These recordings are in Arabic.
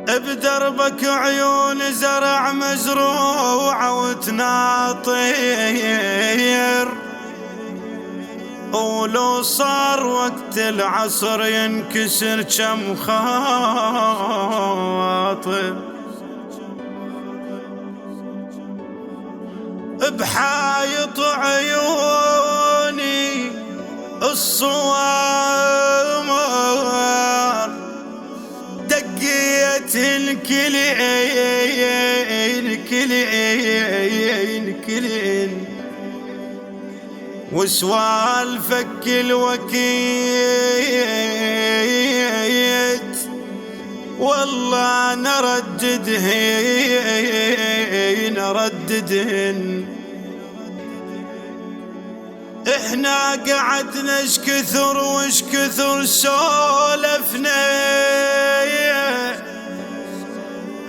بدربك عيون زرع مزروعة وتناطير، ولو صار وقت العصر ينكسر كم خاطر. بحايط عيوني الصوامر دقيت الكلين وسوالفك الوكيت، والله نرددهن. احنا قعدنا اش كثر سولفنا،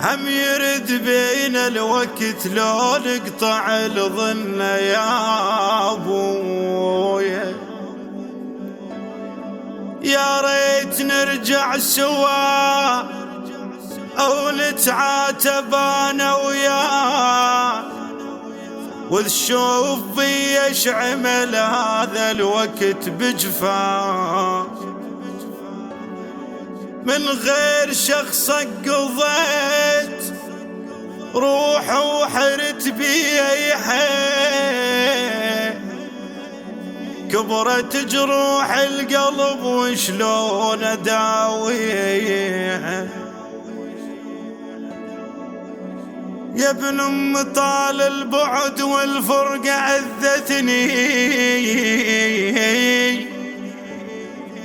هم يرد بينا الوقت لو نقطع الظن يا ابويا. يا ريت نرجع سوا او نتعاتب انا وياه، وتشوف بي ايش عمل هذا الوقت بجفاه. من غير شخصك قضيت روح وحرت بي حيل، كبرت جروح القلب وشلون اداويها. يا ابن ام طال البعد والفرقة عذتني،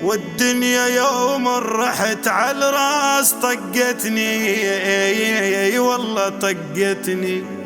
والدنيا يوم رحت على الراس طقتني، والله طقتني.